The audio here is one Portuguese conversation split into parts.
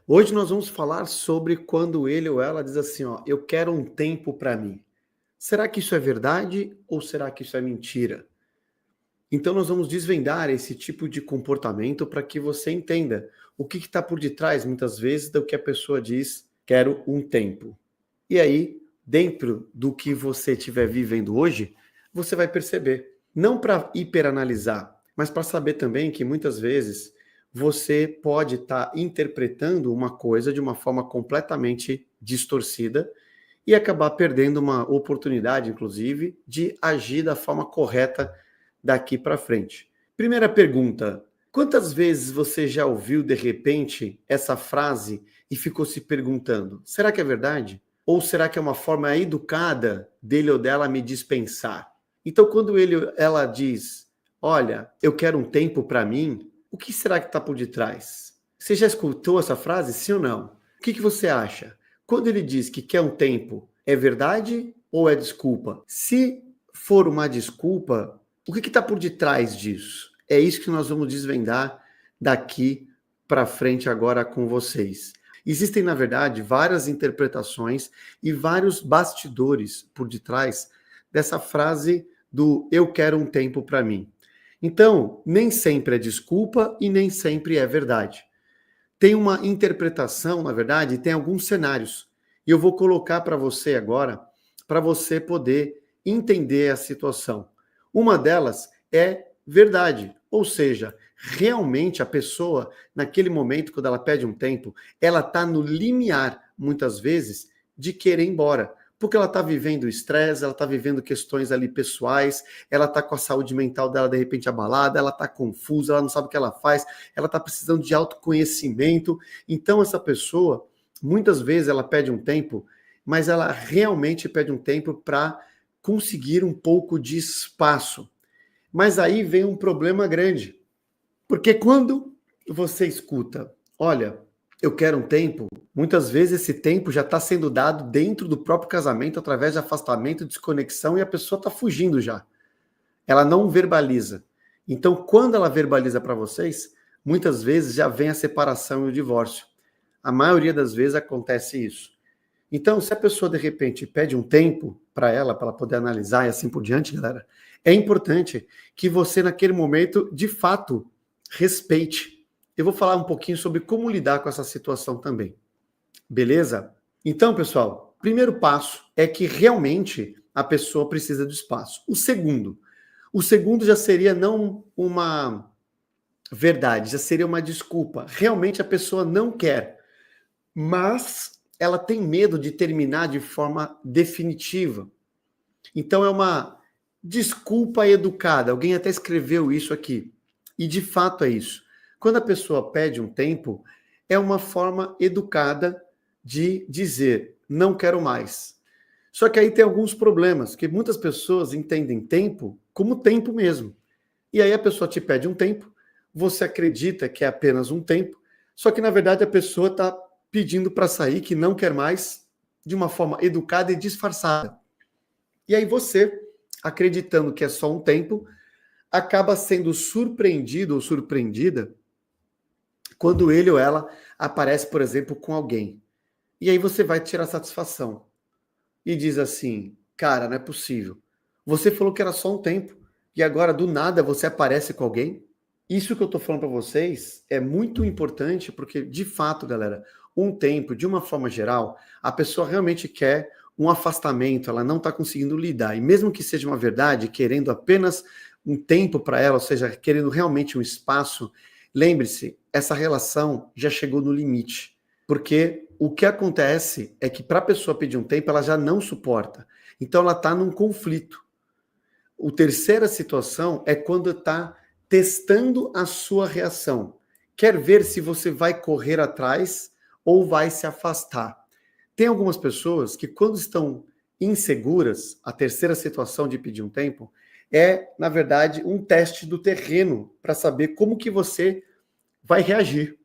Hoje nós vamos falar sobre quando ele ou ela diz assim, ó, eu quero um tempo para mim. Será que isso é verdade ou será que isso é mentira? Então nós vamos desvendar esse tipo de comportamento para que você entenda o que está por detrás, muitas vezes, do que a pessoa diz, quero um tempo. E aí, dentro do que você estiver vivendo hoje, você vai perceber. Não para hiperanalisar, mas para saber também que muitas vezes você pode estar interpretando uma coisa de uma forma completamente distorcida e acabar perdendo uma oportunidade, inclusive, de agir da forma correta daqui para frente. Primeira pergunta: quantas vezes você já ouviu de repente essa frase e ficou se perguntando: será que é verdade? Ou será que é uma forma educada dele ou dela me dispensar? Então, quando ela diz: olha, eu quero um tempo para mim, o que será que está por detrás? Você já escutou essa frase, sim ou não? O que você acha? Quando ele diz que quer um tempo, é verdade ou é desculpa? Se for uma desculpa, o que está por detrás disso? É isso que nós vamos desvendar daqui para frente agora com vocês. Existem, na verdade, várias interpretações e vários bastidores por detrás dessa frase do eu quero um tempo para mim. Então, nem sempre é desculpa e nem sempre é verdade. Tem uma interpretação, na verdade, tem alguns cenários. E eu vou colocar para você agora, para você poder entender a situação. Uma delas é verdade, ou seja, realmente a pessoa, naquele momento, quando ela pede um tempo, ela está no limiar, muitas vezes, de querer ir embora. Porque ela está vivendo estresse, ela está vivendo questões ali pessoais, ela está com a saúde mental dela de repente abalada, ela está confusa, ela não sabe o que ela faz, ela está precisando de autoconhecimento. Então, essa pessoa, muitas vezes, ela pede um tempo, mas ela realmente pede um tempo para conseguir um pouco de espaço. Mas aí vem um problema grande, porque quando você escuta, olha, eu quero um tempo, muitas vezes esse tempo já está sendo dado dentro do próprio casamento, através de afastamento, desconexão, e a pessoa está fugindo já. Ela não verbaliza. Então, quando ela verbaliza para vocês, muitas vezes já vem a separação e o divórcio. A maioria das vezes acontece isso. Então, se a pessoa, de repente, pede um tempo para ela poder analisar e assim por diante, galera, é importante que você, naquele momento, de fato, respeite. Eu vou falar um pouquinho sobre como lidar com essa situação também. Beleza? Então, pessoal, primeiro passo é que realmente a pessoa precisa de espaço. O segundo já seria não uma verdade, já seria uma desculpa. Realmente a pessoa não quer, mas ela tem medo de terminar de forma definitiva. Então é uma desculpa educada. Alguém até escreveu isso aqui. E de fato é isso. Quando a pessoa pede um tempo, é uma forma educada de dizer, não quero mais. Só que aí tem alguns problemas, que muitas pessoas entendem tempo como tempo mesmo. E aí a pessoa te pede um tempo, você acredita que é apenas um tempo, só que na verdade a pessoa está pedindo para sair, que não quer mais, de uma forma educada e disfarçada. E aí você, acreditando que é só um tempo, acaba sendo surpreendido ou surpreendida quando ele ou ela aparece, por exemplo, com alguém. E aí você vai tirar satisfação. E diz assim, cara, não é possível. Você falou que era só um tempo, e agora do nada você aparece com alguém? Isso que eu estou falando para vocês é muito importante, porque de fato, galera, um tempo, de uma forma geral, a pessoa realmente quer um afastamento, ela não está conseguindo lidar. E mesmo que seja uma verdade, querendo apenas um tempo para ela, ou seja, querendo realmente um espaço, lembre-se, essa relação já chegou no limite. Porque o que acontece é que para a pessoa pedir um tempo, ela já não suporta. Então ela está num conflito. A terceira situação é quando está testando a sua reação. Quer ver se você vai correr atrás ou vai se afastar. Tem algumas pessoas que, quando estão inseguras, a terceira situação de pedir um tempo é, na verdade, um teste do terreno para saber como que você vai reagir.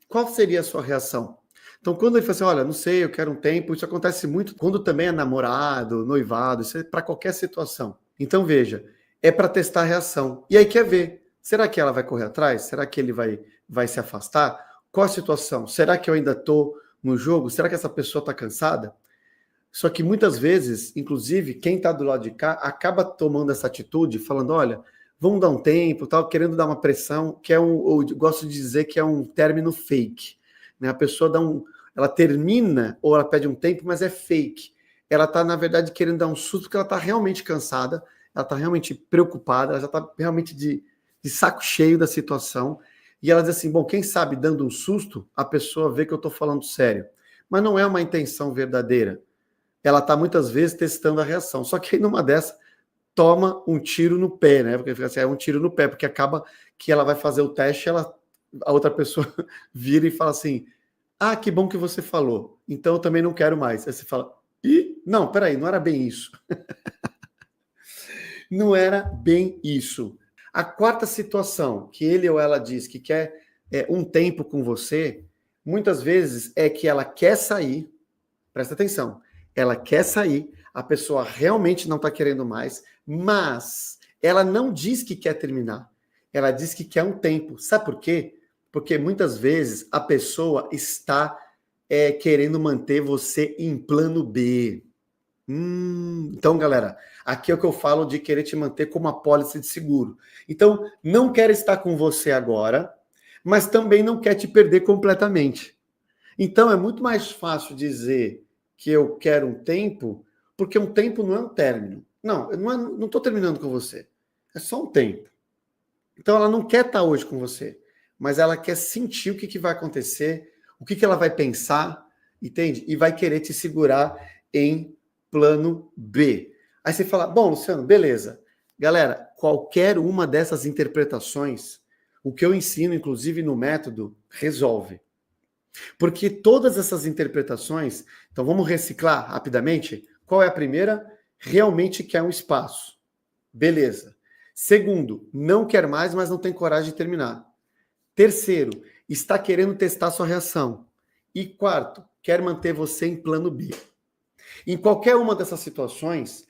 Qual seria a sua reação? Então, quando ele fala assim, olha, não sei, eu quero um tempo, isso acontece muito quando também é namorado, noivado, isso é para qualquer situação. Então, veja, é para testar a reação. E aí quer ver, será que ela vai correr atrás? Será que ele vai se afastar? qual a situação? Será que eu ainda estou no jogo? Será que essa pessoa está cansada? Só que muitas vezes, inclusive, quem está do lado de cá acaba tomando essa atitude, falando, olha, vamos dar um tempo, tal, querendo dar uma pressão, que é eu gosto de dizer que é um término fake. Né? A pessoa ela termina, ou ela pede um tempo, mas é fake. Ela está, na verdade, querendo dar um susto, porque ela está realmente cansada, ela está realmente preocupada, ela já está realmente de saco cheio da situação, e ela diz assim, bom, quem sabe dando um susto, a pessoa vê que eu estou falando sério. Mas não é uma intenção verdadeira. Ela está muitas vezes testando a reação. Só que aí numa dessa, toma um tiro no pé, né? Porque fica assim, é um tiro no pé, porque acaba que ela vai fazer o teste, a outra pessoa vira e fala assim, ah, que bom que você falou, então eu também não quero mais. Aí você fala, não, peraí, não era bem isso. Não era bem isso. A quarta situação que ele ou ela diz que quer um tempo com você, muitas vezes é que ela quer sair, presta atenção, ela quer sair, a pessoa realmente não está querendo mais, mas ela não diz que quer terminar, ela diz que quer um tempo. Sabe por quê? Porque muitas vezes a pessoa está querendo manter você em plano B. Então, galera, aqui é o que eu falo de querer te manter como apólice de seguro. Então, não quer estar com você agora, mas também não quer te perder completamente. Então, é muito mais fácil dizer que eu quero um tempo, porque um tempo não é um término. Não, eu não estou terminando com você. É só um tempo. Então, ela não quer estar hoje com você, mas ela quer sentir o que vai acontecer, o que ela vai pensar, entende? E vai querer te segurar em plano B. Aí você fala, bom, Luciano, beleza. Galera, qualquer uma dessas interpretações, o que eu ensino, inclusive no método, resolve. Porque todas essas interpretações, então vamos reciclar rapidamente. Qual é a primeira? Realmente quer um espaço. Beleza. Segundo, não quer mais, mas não tem coragem de terminar. Terceiro, está querendo testar sua reação. E quarto, quer manter você em plano B. Em qualquer uma dessas situações,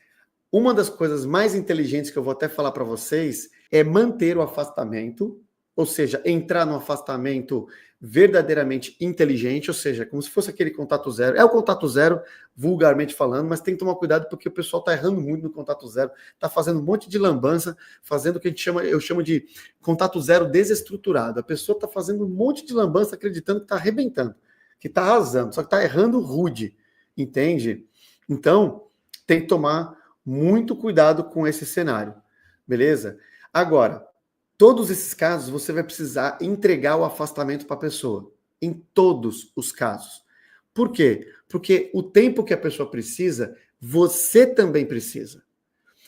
uma das coisas mais inteligentes que eu vou até falar para vocês é manter o afastamento, ou seja, entrar no afastamento verdadeiramente inteligente, ou seja, como se fosse aquele contato zero. É o contato zero, vulgarmente falando, mas tem que tomar cuidado porque o pessoal está errando muito no contato zero, está fazendo um monte de lambança, fazendo o que eu chamo de contato zero desestruturado. A pessoa está fazendo um monte de lambança acreditando que está arrebentando, que está arrasando, só que está errando rude, entende? Então, tem que tomar muito cuidado com esse cenário, beleza? Agora, todos esses casos você vai precisar entregar o afastamento para a pessoa, em todos os casos. Por quê? Porque o tempo que a pessoa precisa, você também precisa.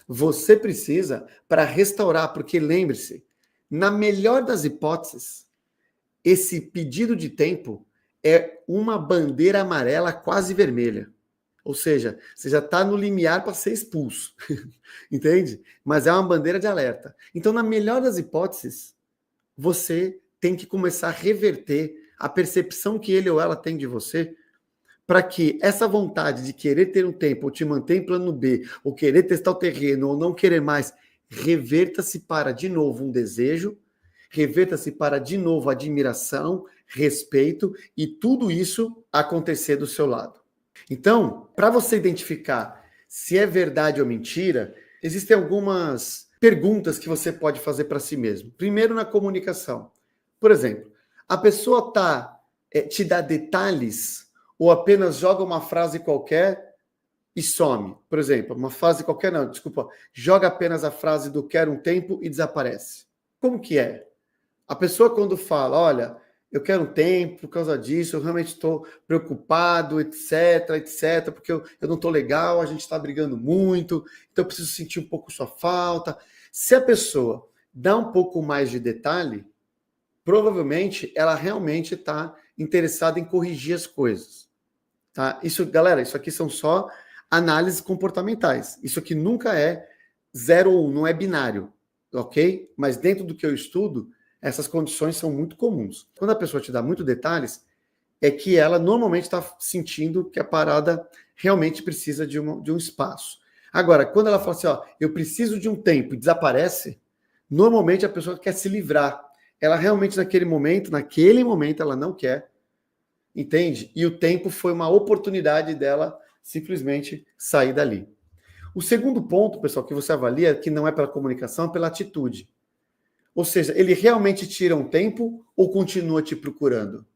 Você precisa para restaurar, porque lembre-se, na melhor das hipóteses, esse pedido de tempo é uma bandeira amarela quase vermelha. Ou seja, você já está no limiar para ser expulso. Entende? Mas é uma bandeira de alerta. Então, na melhor das hipóteses, você tem que começar a reverter a percepção que ele ou ela tem de você, para que essa vontade de querer ter um tempo, ou te manter em plano B, ou querer testar o terreno, ou não querer mais, reverta-se para, de novo, um desejo, reverta-se para, de novo, admiração, respeito, e tudo isso acontecer do seu lado. Então, para você identificar se é verdade ou mentira, existem algumas perguntas que você pode fazer para si mesmo. Primeiro, na comunicação. Por exemplo, a pessoa te dá detalhes ou apenas joga uma frase qualquer e some? Por exemplo, uma frase qualquer, não, desculpa, joga apenas a frase do quero um tempo e desaparece. Como que é? A pessoa quando fala, olha, eu quero um tempo por causa disso, eu realmente estou preocupado, etc, porque eu não estou legal, a gente está brigando muito, então eu preciso sentir um pouco sua falta. Se a pessoa dá um pouco mais de detalhe, provavelmente ela realmente está interessada em corrigir as coisas. Tá? Isso, galera, isso aqui são só análises comportamentais. Isso aqui nunca é 0 ou 1, não é binário, ok? Mas dentro do que eu estudo, essas condições são muito comuns. Quando a pessoa te dá muito detalhes, é que ela normalmente está sentindo que a parada realmente precisa de um espaço. Agora, quando ela fala assim, ó, eu preciso de um tempo e desaparece, normalmente a pessoa quer se livrar. Ela realmente naquele momento, ela não quer, entende? E o tempo foi uma oportunidade dela simplesmente sair dali. O segundo ponto, pessoal, que você avalia, que não é pela comunicação, é pela atitude. Ou seja, ele realmente tira um tempo ou continua te procurando?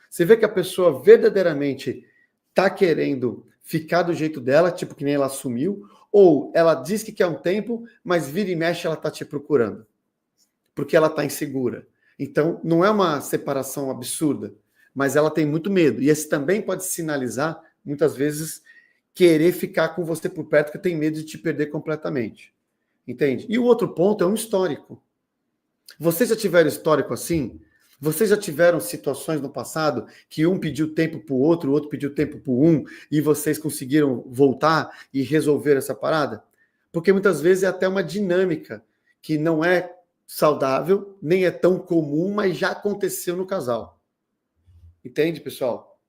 Você vê que a pessoa verdadeiramente está querendo ficar do jeito dela, tipo que nem ela assumiu, ou ela diz que quer um tempo, mas vira e mexe ela está te procurando, porque ela está insegura. Então, não é uma separação absurda, mas ela tem muito medo. E esse também pode sinalizar, muitas vezes, querer ficar com você por perto, porque tem medo de te perder completamente. Entende? E o outro ponto é um histórico. Vocês já tiveram histórico assim? Vocês já tiveram situações no passado que um pediu tempo para o outro pediu tempo para um, e vocês conseguiram voltar e resolver essa parada? Porque muitas vezes é até uma dinâmica que não é saudável, nem é tão comum, mas já aconteceu no casal. Entende, pessoal?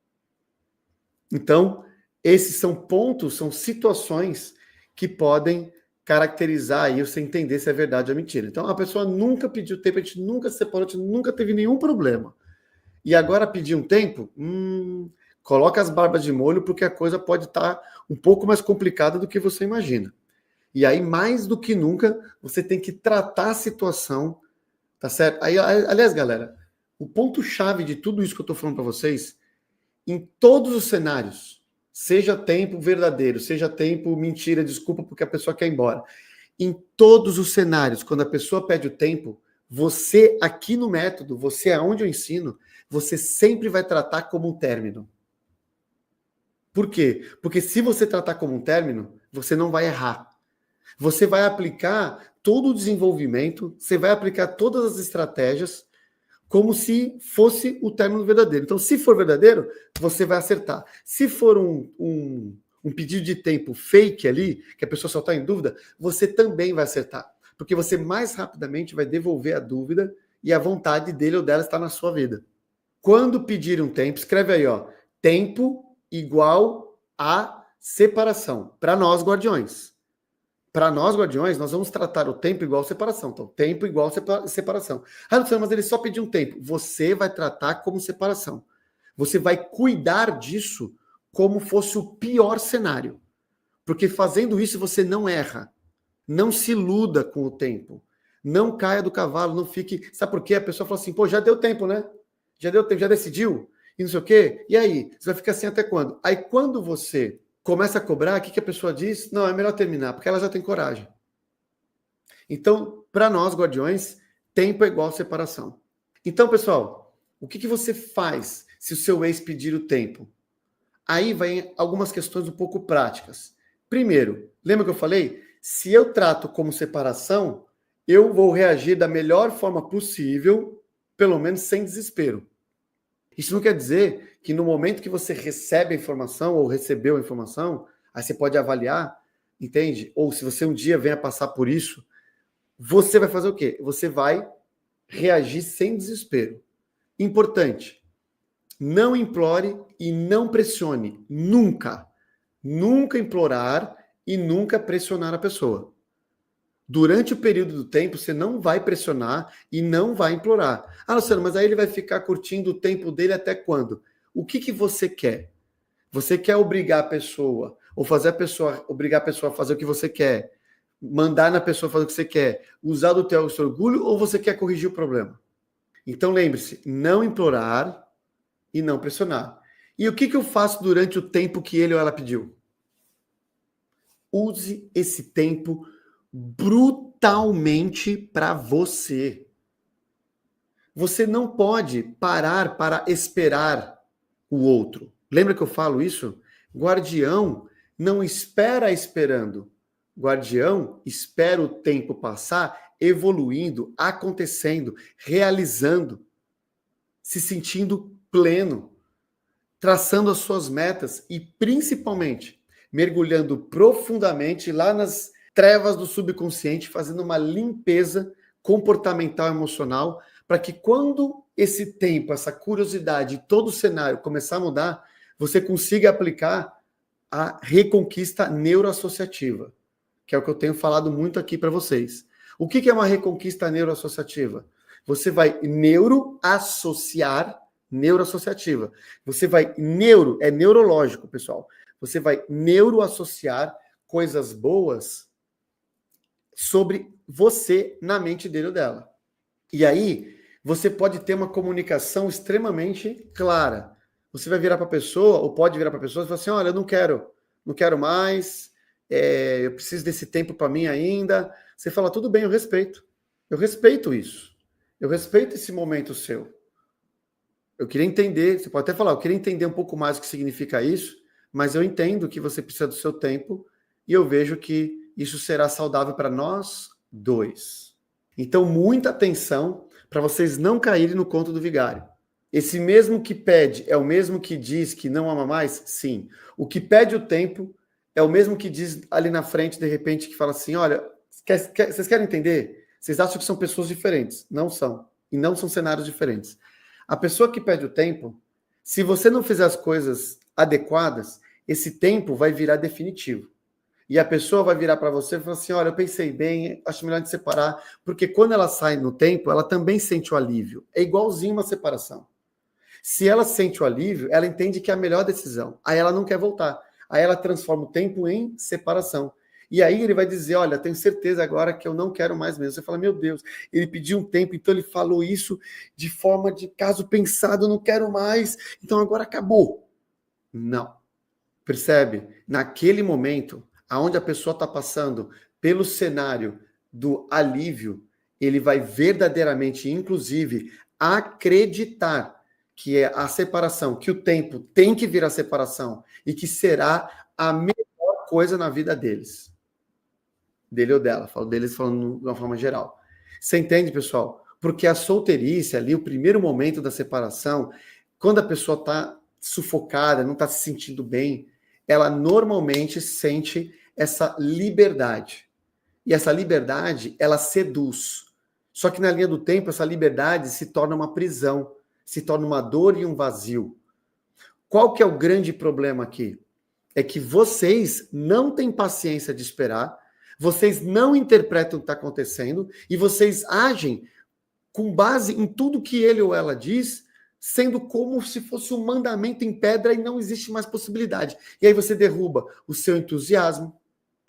Então, esses são pontos, são situações que podem caracterizar aí você entender se é verdade ou mentira. Então, a pessoa nunca pediu tempo, a gente nunca se separou, a gente nunca teve nenhum problema. E agora pedir um tempo, coloca as barbas de molho, porque a coisa pode estar um pouco mais complicada do que você imagina. E aí, mais do que nunca, você tem que tratar a situação, tá certo? Aí, aliás, galera, o ponto-chave de tudo isso que eu estou falando para vocês, em todos os cenários, seja tempo verdadeiro, seja tempo mentira, desculpa porque a pessoa quer ir embora. Em todos os cenários, quando a pessoa pede o tempo, você aqui no método, você aonde eu ensino, você sempre vai tratar como um término. Por quê? Porque se você tratar como um término, você não vai errar. Você vai aplicar todo o desenvolvimento, você vai aplicar todas as estratégias como se fosse o término verdadeiro. Então, se for verdadeiro, você vai acertar. Se for um pedido de tempo fake ali, que a pessoa só está em dúvida, você também vai acertar. Porque você mais rapidamente vai devolver a dúvida e a vontade dele ou dela está na sua vida. Quando pedir um tempo, escreve aí, ó, tempo igual a separação. Para nós, guardiões. Para nós, guardiões, nós vamos tratar o tempo igual separação. Então, tempo igual separação. Ah, Luciano, mas ele só pediu um tempo. Você vai tratar como separação. Você vai cuidar disso como fosse o pior cenário. Porque fazendo isso, você não erra. Não se iluda com o tempo. Não caia do cavalo, não fique... Sabe por quê? A pessoa fala assim, pô, já deu tempo, né? Já deu tempo, já decidiu? E não sei o quê. E aí? Você vai ficar assim até quando? Aí, quando você começa a cobrar, o que a pessoa diz? Não, é melhor terminar, porque ela já tem coragem. Então, para nós, guardiões, tempo é igual separação. Então, pessoal, o que você faz se o seu ex pedir o tempo? Aí vai algumas questões um pouco práticas. Primeiro, lembra que eu falei? Se eu trato como separação, eu vou reagir da melhor forma possível, pelo menos sem desespero. Isso não quer dizer que no momento que você recebe a informação ou recebeu a informação, aí você pode avaliar, entende? Ou se você um dia venha passar por isso, você vai fazer o quê? Você vai reagir sem desespero. Importante, não implore e não pressione. Nunca. Nunca implorar e nunca pressionar a pessoa. Durante o período do tempo, você não vai pressionar e não vai implorar. Ah, Luciano, mas aí ele vai ficar curtindo o tempo dele até quando? O que você quer? Você quer obrigar a pessoa, ou fazer a pessoa, obrigar a pessoa a fazer o que você quer, mandar na pessoa fazer o que você quer, usar do teu orgulho, ou você quer corrigir o problema? Então lembre-se, não implorar e não pressionar. E o que eu faço durante o tempo que ele ou ela pediu? Use esse tempo brutalmente para você. Você não pode parar para esperar o outro. Lembra que eu falo isso? Guardião não espera esperando. Guardião espera o tempo passar, evoluindo, acontecendo, realizando, se sentindo pleno, traçando as suas metas e, principalmente, mergulhando profundamente lá nas trevas do subconsciente, fazendo uma limpeza comportamental e emocional, para que quando esse tempo, essa curiosidade, todo o cenário começar a mudar, você consiga aplicar a reconquista neuroassociativa, que é o que eu tenho falado muito aqui para vocês. O que é uma reconquista neuroassociativa? Você vai neuroassociativa. Você vai é neurológico, pessoal. Você vai neuroassociar coisas boas sobre você na mente dele ou dela. E aí, você pode ter uma comunicação extremamente clara. Você vai virar para a pessoa, ou pode virar para a pessoa e falar assim, olha, eu não quero mais, eu preciso desse tempo para mim ainda. Você fala, tudo bem, eu respeito isso. Eu respeito esse momento seu. Eu queria entender, você pode até falar, eu queria entender um pouco mais o que significa isso, mas eu entendo que você precisa do seu tempo e eu vejo que isso será saudável para nós dois. Então, muita atenção para vocês não caírem no conto do vigário. Esse mesmo que pede é o mesmo que diz que não ama mais? Sim. O que pede o tempo é o mesmo que diz ali na frente, de repente, que fala assim, olha, vocês querem entender? Vocês acham que são pessoas diferentes. Não são. E não são cenários diferentes. A pessoa que pede o tempo, se você não fizer as coisas adequadas, esse tempo vai virar definitivo. E a pessoa vai virar para você e falar assim, olha, eu pensei bem, acho melhor de separar, porque quando ela sai no tempo, ela também sente o alívio. É igualzinho uma separação. Se ela sente o alívio, ela entende que é a melhor decisão. Aí ela não quer voltar. Aí ela transforma o tempo em separação. E aí ele vai dizer, olha, tenho certeza agora que eu não quero mais mesmo. Você fala, meu Deus, ele pediu um tempo, então ele falou isso de forma de caso pensado, não quero mais, então agora acabou. Não. Percebe? Naquele momento, aonde a pessoa está passando pelo cenário do alívio, ele vai verdadeiramente, inclusive, acreditar que é a separação, que o tempo tem que vir a separação e que será a melhor coisa na vida deles. Dele ou dela, falo deles falando de uma forma geral. Você entende, pessoal? Porque a solteirice ali, o primeiro momento da separação, quando a pessoa está sufocada, não está se sentindo bem, ela normalmente sente essa liberdade. E essa liberdade, ela seduz. Só que na linha do tempo, essa liberdade se torna uma prisão, se torna uma dor e um vazio. Qual que é o grande problema aqui? É que vocês não têm paciência de esperar, vocês não interpretam o que está acontecendo e vocês agem com base em tudo que ele ou ela diz, sendo como se fosse um mandamento em pedra e não existe mais possibilidade. E aí você derruba o seu entusiasmo,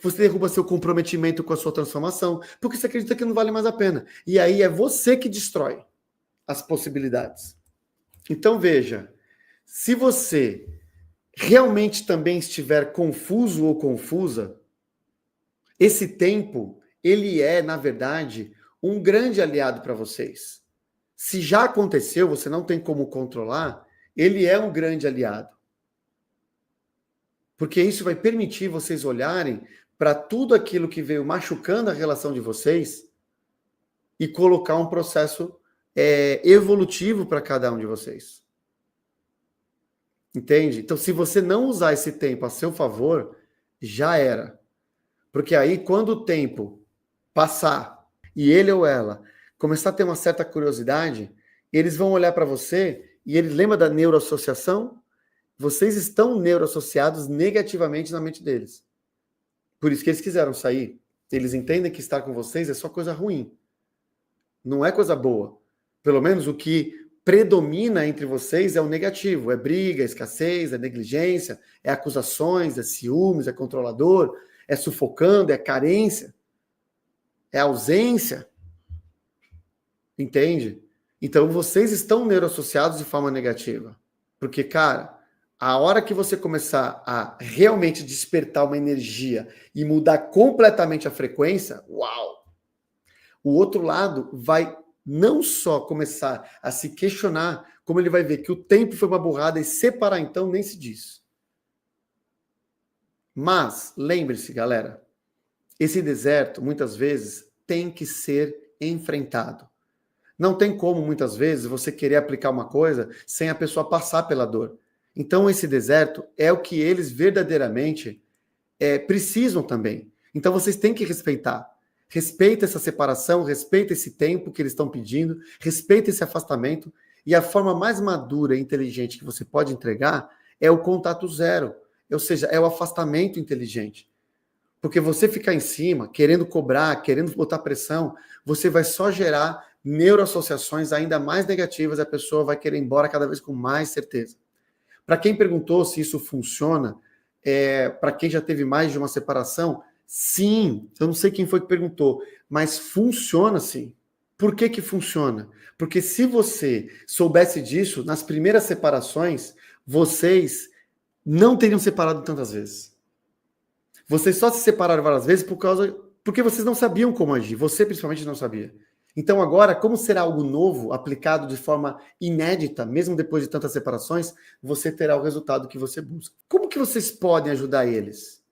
você derruba seu comprometimento com a sua transformação, porque você acredita que não vale mais a pena. E aí é você que destrói as possibilidades. Então veja, se você realmente também estiver confuso ou confusa, esse tempo, ele é, na verdade, um grande aliado para vocês. Se já aconteceu, você não tem como controlar, ele é um grande aliado. Porque isso vai permitir vocês olharem para tudo aquilo que veio machucando a relação de vocês e colocar um processo evolutivo para cada um de vocês. Entende? Então, se você não usar esse tempo a seu favor, já era. Porque aí, quando o tempo passar e ele ou ela começar a ter uma certa curiosidade, eles vão olhar para você e eles lembram da neuroassociação? Vocês estão neuroassociados negativamente na mente deles. Por isso que eles quiseram sair. Eles entendem que estar com vocês é só coisa ruim. Não é coisa boa. Pelo menos o que predomina entre vocês é o negativo. É briga, é escassez, é negligência, é acusações, é ciúmes, é controlador, é sufocando, é carência, é ausência. Entende? Então vocês estão neuroassociados de forma negativa. Porque, cara, a hora que você começar a realmente despertar uma energia e mudar completamente a frequência, uau! O outro lado vai não só começar a se questionar, como ele vai ver que o tempo foi uma burrada e separar então nem se diz. Mas, lembre-se, galera, esse deserto, muitas vezes, tem que ser enfrentado. Não tem como, muitas vezes, você querer aplicar uma coisa sem a pessoa passar pela dor. Então, esse deserto é o que eles verdadeiramente precisam também. Então, vocês têm que respeitar. Respeita essa separação, respeita esse tempo que eles estão pedindo, respeita esse afastamento. E a forma mais madura e inteligente que você pode entregar é o contato zero. Ou seja, é o afastamento inteligente. Porque você ficar em cima, querendo cobrar, querendo botar pressão, você vai só gerar neuroassociações ainda mais negativas, a pessoa vai querer ir embora cada vez com mais certeza. Para quem perguntou se isso funciona, para quem já teve mais de uma separação, sim, eu não sei quem foi que perguntou, mas funciona sim. Por que que funciona? Porque se você soubesse disso, nas primeiras separações, vocês não teriam separado tantas vezes. Vocês só se separaram várias vezes porque vocês não sabiam como agir. Você principalmente não sabia. Então agora, como será algo novo, aplicado de forma inédita, mesmo depois de tantas separações, você terá o resultado que você busca. Como que vocês podem ajudar eles?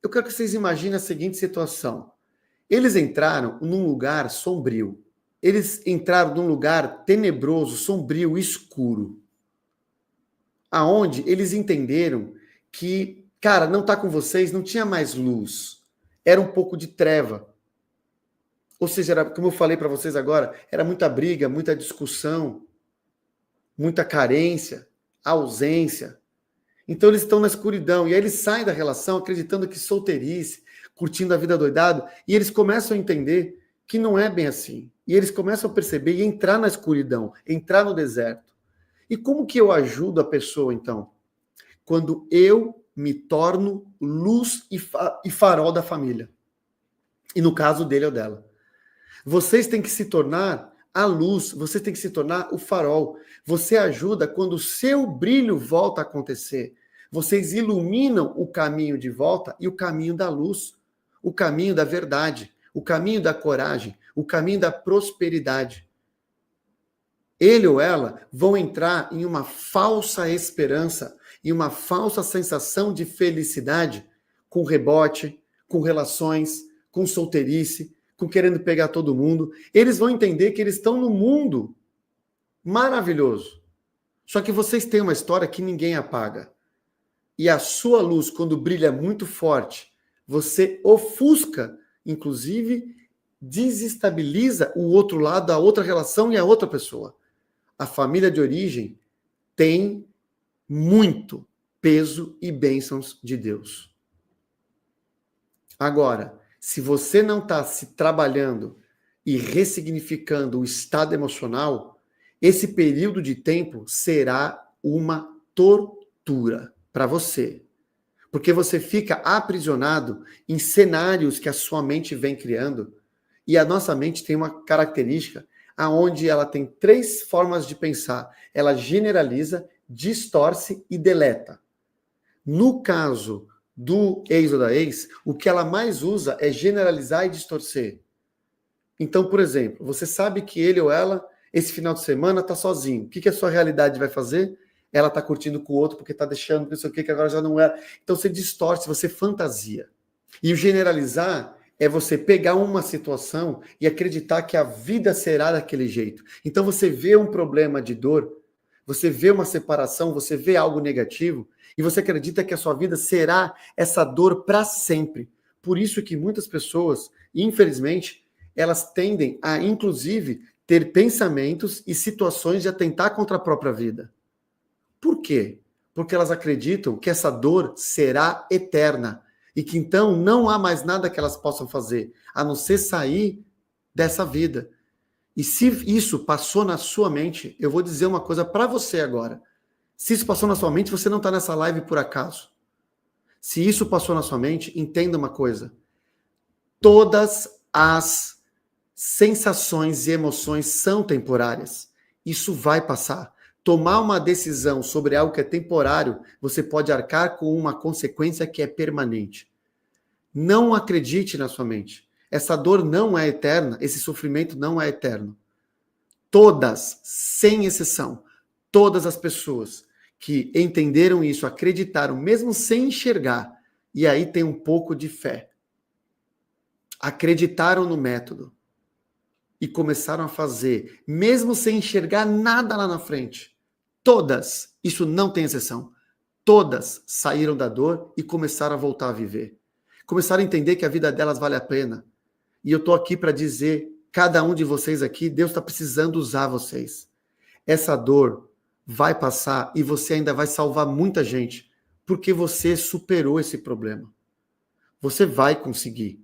Eu quero que vocês imaginem a seguinte situação. Eles entraram num lugar sombrio. Eles entraram num lugar tenebroso, sombrio, escuro. Aonde eles entenderam que, cara, não tá com vocês, não tinha mais luz. Era um pouco de treva. Ou seja, era, como eu falei para vocês agora, era muita briga, muita discussão, muita carência, ausência. Então eles estão na escuridão e aí eles saem da relação acreditando que solteirice, curtindo a vida doidado, e eles começam a entender que não é bem assim. E eles começam a perceber e entrar na escuridão, entrar no deserto. E como que eu ajudo a pessoa, então? Quando eu me torno luz e farol da família. E no caso dele ou dela. Vocês têm que se tornar a luz, vocês têm que se tornar o farol. Você ajuda quando o seu brilho volta a acontecer. Vocês iluminam o caminho de volta e o caminho da luz, o caminho da verdade, o caminho da coragem, o caminho da prosperidade. Ele ou ela vão entrar em uma falsa esperança, em uma falsa sensação de felicidade, com rebote, com relações, com solteirice, com querendo pegar todo mundo. Eles vão entender que eles estão no mundo maravilhoso. Só que vocês têm uma história que ninguém apaga. E a sua luz, quando brilha muito forte, você ofusca, inclusive, desestabiliza o outro lado, a outra relação e a outra pessoa. A família de origem tem muito peso e bênçãos de Deus. Agora, se você não está se trabalhando e ressignificando o estado emocional, esse período de tempo será uma tortura para você. Porque você fica aprisionado em cenários que a sua mente vem criando. E a nossa mente tem uma característica aonde ela tem 3 formas de pensar. Ela generaliza, distorce e deleta. No caso do ex ou da ex, o que ela mais usa é generalizar e distorcer. Então, por exemplo, você sabe que ele ou ela, esse final de semana, está sozinho. O que a sua realidade vai fazer? Ela está curtindo com o outro porque está deixando, não sei o que agora já não é. Então você distorce, você fantasia. E o generalizar é você pegar uma situação e acreditar que a vida será daquele jeito. Então você vê um problema de dor, você vê uma separação, você vê algo negativo, e você acredita que a sua vida será essa dor para sempre. Por isso que muitas pessoas, infelizmente, elas tendem a, inclusive, ter pensamentos e situações de atentar contra a própria vida. Por quê? Porque elas acreditam que essa dor será eterna e que então não há mais nada que elas possam fazer, a não ser sair dessa vida. E se isso passou na sua mente, eu vou dizer uma coisa para você agora. Se isso passou na sua mente, você não está nessa live por acaso. Se isso passou na sua mente, entenda uma coisa. Todas as sensações e emoções são temporárias. Isso vai passar. Tomar uma decisão sobre algo que é temporário, você pode arcar com uma consequência que é permanente. Não acredite na sua mente. Essa dor não é eterna, esse sofrimento não é eterno. Todas, sem exceção, todas as pessoas que entenderam isso, acreditaram, mesmo sem enxergar, e aí tem um pouco de fé, acreditaram no método e começaram a fazer, mesmo sem enxergar nada lá na frente. Todas, isso não tem exceção, todas saíram da dor e começaram a voltar a viver. Começaram a entender que a vida delas vale a pena. E eu estou aqui para dizer, cada um de vocês aqui, Deus está precisando usar vocês. Essa dor vai passar e você ainda vai salvar muita gente, porque você superou esse problema. Você vai conseguir.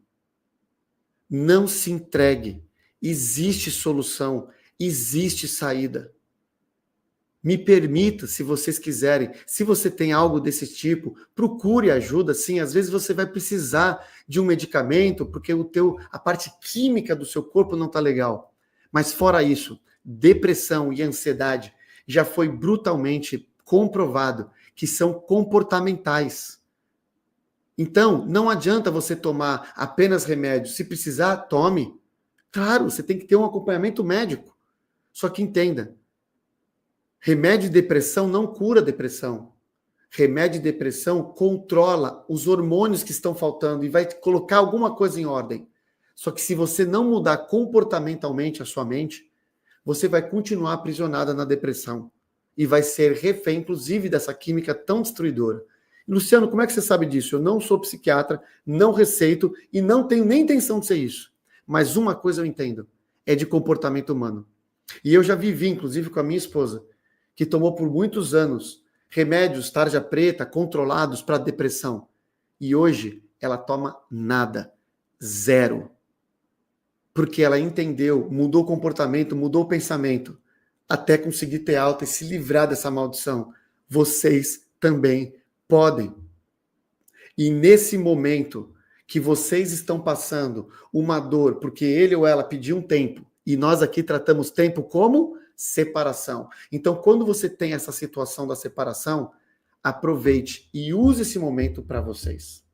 Não se entregue. Existe solução, existe saída. Me permita, se vocês quiserem, se você tem algo desse tipo, procure ajuda, sim, às vezes você vai precisar de um medicamento, porque a parte química do seu corpo não está legal. Mas fora isso, depressão e ansiedade já foi brutalmente comprovado que são comportamentais. Então, não adianta você tomar apenas remédio. Se precisar, tome. Claro, você tem que ter um acompanhamento médico. Só que entenda, remédio de depressão não cura depressão. Remédio de depressão controla os hormônios que estão faltando e vai colocar alguma coisa em ordem. Só que se você não mudar comportamentalmente a sua mente, você vai continuar aprisionada na depressão e vai ser refém, inclusive, dessa química tão destruidora. Luciano, como é que você sabe disso? Eu não sou psiquiatra, não receito e não tenho nem intenção de ser isso. Mas uma coisa eu entendo, é de comportamento humano. E eu já vivi, inclusive, com a minha esposa, que tomou por muitos anos remédios tarja preta controlados para depressão. E hoje ela toma nada, zero. Porque ela entendeu, mudou o comportamento, mudou o pensamento, até conseguir ter alta e se livrar dessa maldição. Vocês também podem. E nesse momento que vocês estão passando uma dor, porque ele ou ela pediu um tempo, e nós aqui tratamos tempo como separação. Então, quando você tem essa situação da separação, aproveite e use esse momento para vocês.